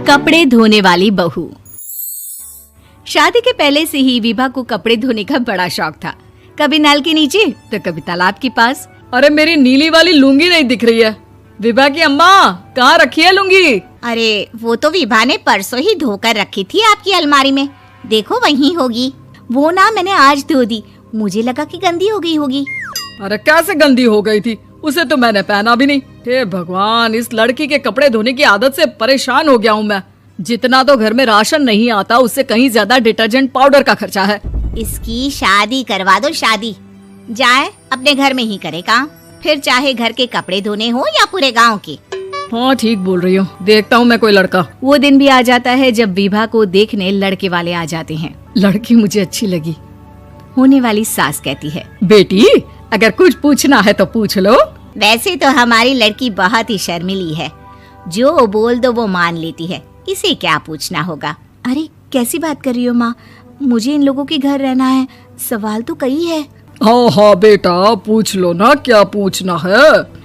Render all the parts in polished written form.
कपड़े धोने वाली बहू। शादी के पहले से ही विभा को कपड़े धोने का बड़ा शौक था। कभी नल के नीचे तो कभी तालाब के पास। अरे मेरी नीली वाली लुंगी नहीं दिख रही है। विभा की अम्मा, कहाँ रखी है लुंगी? अरे वो तो विभा ने परसों ही धोकर रखी थी आपकी अलमारी में, देखो वहीं होगी। वो ना मैंने आज धो दी, मुझे लगा कि गंदी हो गई होगी। अरे कैसे गंदी हो गई थी? उसे तो मैंने पहना भी नहीं। हे भगवान, इस लड़की के कपड़े धोने की आदत से परेशान हो गया हूँ मैं। जितना तो घर में राशन नहीं आता, उससे कहीं ज्यादा डिटर्जेंट पाउडर का खर्चा है। इसकी शादी करवा दो, शादी जाए अपने घर में ही करे काम, फिर चाहे घर के कपड़े धोने हो या पूरे गांव के। हाँ ठीक बोल रही हूँ, देखता हूँ मैं कोई लड़का। वो दिन भी आ जाता है जब विभा को देखने लड़के वाले आ जाते हैं। लड़की मुझे अच्छी लगी। होने वाली सास कहती है, बेटी अगर कुछ पूछना है तो पूछ लो। वैसे तो हमारी लड़की बहुत ही शर्मीली है, जो बोल दो वो मान लेती है, इसे क्या पूछना होगा। अरे कैसी बात कर रही हो माँ, मुझे इन लोगों के घर रहना है, सवाल तो कई है। हाँ हाँ बेटा, पूछ लो ना, क्या पूछना है।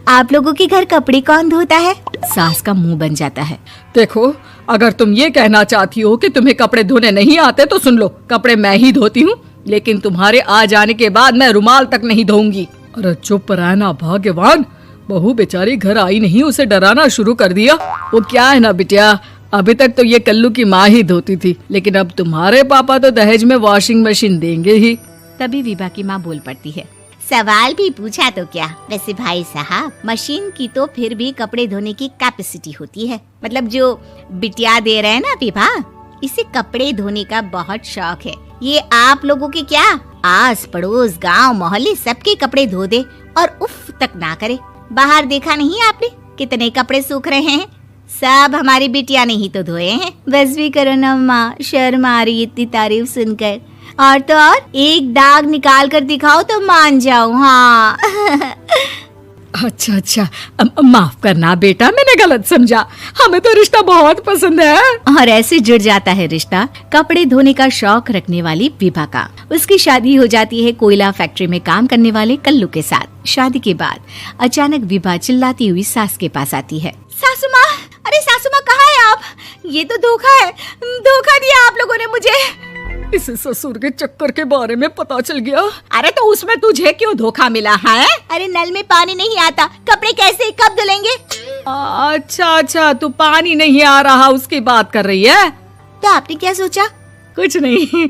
आप लोगों के घर कपड़े कौन धोता है? सास का मुंह बन जाता है। देखो, अगर तुम ये कहना चाहती हो कि तुम्हें कपड़े धोने नहीं आते तो सुन लो, कपड़े मैं ही धोती हूँ, लेकिन तुम्हारे आ जाने के बाद मैं रुमाल तक नहीं धोऊंगी। अरे चुप रहना भाग्यवान, बहू बेचारी घर आई नहीं, उसे डराना शुरू कर दिया। वो क्या है ना बिटिया, अभी तक तो ये कल्लू की माँ ही धोती थी, लेकिन अब तुम्हारे पापा तो दहेज में वॉशिंग मशीन देंगे ही। तभी विभा की माँ बोल पड़ती है, सवाल भी पूछा तो क्या। वैसे भाई साहब, मशीन की तो फिर भी कपड़े धोने की कैपेसिटी होती है। मतलब जो बिटिया दे रहे हैं ना विभा, इसे कपड़े धोने का बहुत शौक है। ये आप लोगों के क्या, आस पड़ोस गांव मोहल्ले सबके कपड़े धो दे और उफ तक ना करे। बाहर देखा नहीं आपने कितने कपड़े सूख रहे हैं? सब हमारी बिटिया ने ही तो धोए हैं। बस भी करो ना माँ, शर्म आ रही इतनी तारीफ सुनकर। और तो और एक दाग निकाल कर दिखाओ तो मान जाऊं। हाँ अच्छा, माफ करना बेटा, मैंने गलत समझा। हमें तो रिश्ता बहुत पसंद है। और ऐसे जुड़ जाता है रिश्ता कपड़े धोने का शौक रखने वाली विभा का। उसकी शादी हो जाती है कोयला फैक्ट्री में काम करने वाले कल्लू के साथ। शादी के बाद अचानक विभा चिल्लाती हुई सास के पास आती है। सासू माँ, अरे सासू माँ कहाँ है आप? ये तो धोखा है, धोखा दिया आप लोगों ने मुझे। इसे ससुर के चक्कर के बारे में पता चल गया। अरे तो उसमें तुझे क्यों धोखा मिला है? अरे नल में पानी नहीं आता, कपड़े कैसे कब धुलेंगे? अच्छा, तू पानी नहीं आ रहा उसकी बात कर रही है। तो आपने क्या सोचा? कुछ नहीं।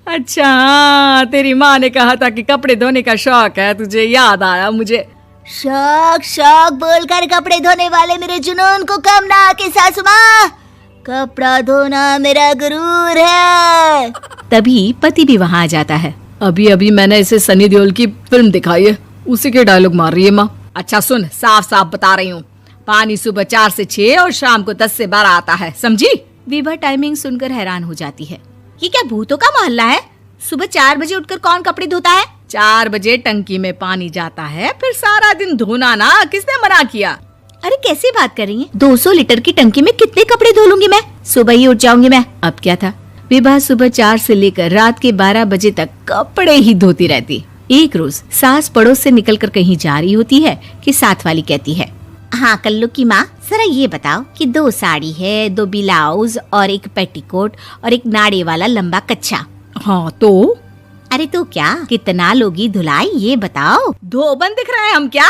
अच्छा, तेरी माँ ने कहा था कि कपड़े धोने का शौक है तुझे, याद आया मुझे। शौक बोलकर कपड़े धोने वाले मेरे जुनून को कम ना आके सासू माँ, कपड़ा धोना मेरा गुरूर है। तभी पति भी वहाँ आ जाता है। अभी मैंने इसे सनी देओल की फिल्म दिखाई है, उसी के डायलॉग मार रही है माँ। अच्छा सुन, साफ साफ बता रही हूँ, पानी सुबह 4 से 6 और शाम को 10 से 12 आता है, समझी? विभा टाइमिंग सुनकर हैरान हो जाती है। ये क्या भूतों का मोहल्ला है? सुबह 4 बजे उठकर कौन कपड़े धोता है? 4 बजे टंकी में पानी जाता है, फिर सारा दिन धोना ना, किसने मना किया? अरे कैसी बात कर रही हैं? 200 लीटर की टंकी में कितने कपड़े धो लूंगी मैं? सुबह ही उठ जाऊंगी मैं। अब क्या था, विभा सुबह 4 से लेकर रात के 12 बजे तक कपड़े ही धोती रहती। एक रोज सास पड़ोस से निकलकर कहीं जा रही होती है कि साथ वाली कहती है, हाँ कल्लू की माँ, जरा ये बताओ कि 2 साड़ी है, 2 ब्लाउज और एक पेटीकोट और एक नाड़े वाला लंबा कच्छा। हाँ तो? अरे तो क्या, कितना लोगी धुलाई ये बताओ। धोबन दिख रहे हैं हम क्या?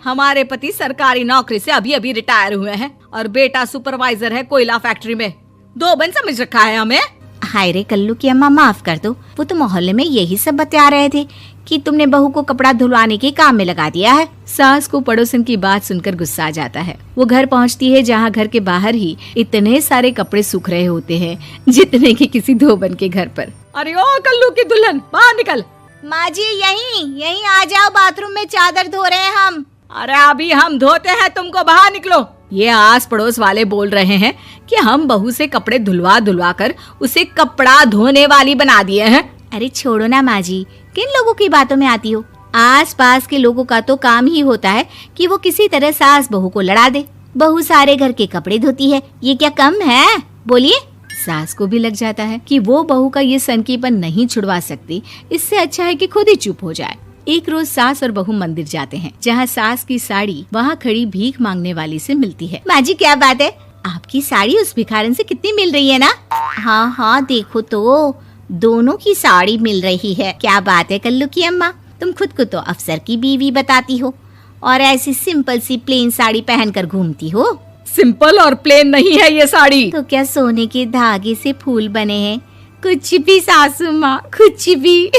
हमारे पति सरकारी नौकरी से अभी रिटायर हुए हैं और बेटा सुपरवाइजर है कोयला फैक्ट्री में। धोबन समझ रखा है हमें? हाय रे कल्लू की अम्मा, माफ कर दो, वो तो मोहल्ले में यही सब बता रहे थे कि तुमने बहू को कपड़ा धुलवाने के काम में लगा दिया है। सास को पड़ोसन की बात सुनकर गुस्सा आ जाता है। वो घर पहुंचती है जहां घर के बाहर ही इतने सारे कपड़े सूख रहे होते हैं जितने कि किसी धोबन के घर पर। अरे ओ कल्लू की दुल्हन, बाहर निकल। माँ जी यहीं आ जाओ, बाथरूम में चादर धो रहे हैं हम। अरे अभी हम धोते हैं, तुमको बाहर निकलो। ये आस पड़ोस वाले बोल रहे हैं कि हम बहू से कपड़े धुलवा कर उसे कपड़ा धोने वाली बना दिए हैं। अरे छोड़ो ना माँ जी, किन लोगों की बातों में आती हो? आस पास के लोगों का तो काम ही होता है कि वो किसी तरह सास बहू को लड़ा दे। बहू सारे घर के कपड़े धोती है, ये क्या कम है? बोलिए। सास को भी लग जाता है कि वो बहू का ये सनकीपन नहीं छुड़वा सकती, इससे अच्छा है कि खुद ही चुप हो जाए। एक रोज सास और बहू मंदिर जाते हैं, जहाँ सास की साड़ी वहाँ खड़ी भीख मांगने वाली से मिलती है। माँ जी क्या बात है, आपकी साड़ी उस भिखारन से कितनी मिल रही है ना? हाँ हाँ देखो तो, दोनों की साड़ी मिल रही है। क्या बात है कल्लू की अम्मा, तुम खुद को तो अफसर की बीवी बताती हो और ऐसी सिंपल सी प्लेन साड़ी पहनकर घूमती हो। सिंपल और प्लेन नहीं है ये साड़ी। तो क्या सोने के धागे से फूल बने हैं? कुछ भी सासू माँ, कुछ भी।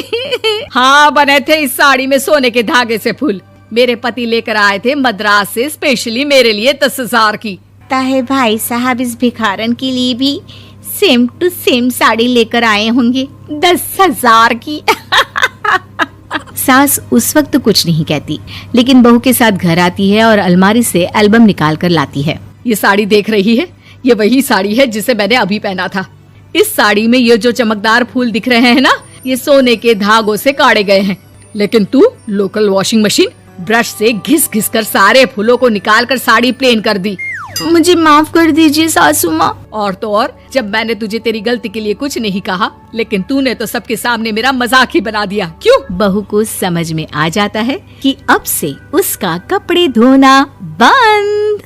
हाँ बने थे इस साड़ी में सोने के धागे से फूल। मेरे पति लेकर आए थे मद्रास से स्पेशली मेरे लिए 10,000 की। ताहे भाई साहब इस भिखारन के लिए भी सेम टू सेम साड़ी लेकर आए होंगे 10,000 की। सास उस वक्त कुछ नहीं कहती, लेकिन बहू के साथ घर आती है और अलमारी से एल्बम निकाल कर लाती है। ये साड़ी देख रही है, ये वही साड़ी है जिसे मैंने अभी पहना था। इस साड़ी में ये जो चमकदार फूल दिख रहे हैं ना, ये सोने के धागों से काढ़े गए हैं। लेकिन तू लोकल वॉशिंग मशीन ब्रश से घिस घिस कर सारे फूलों को निकाल कर साड़ी प्लेन कर दी। मुझे माफ कर दीजिए सासू माँ। और तो और, जब मैंने तुझे तेरी गलती के लिए कुछ नहीं कहा, लेकिन तूने तो सबके सामने मेरा मजाक ही बना दिया। क्यों? बहू को समझ में आ जाता है कि अब से उसका कपड़े धोना बंद।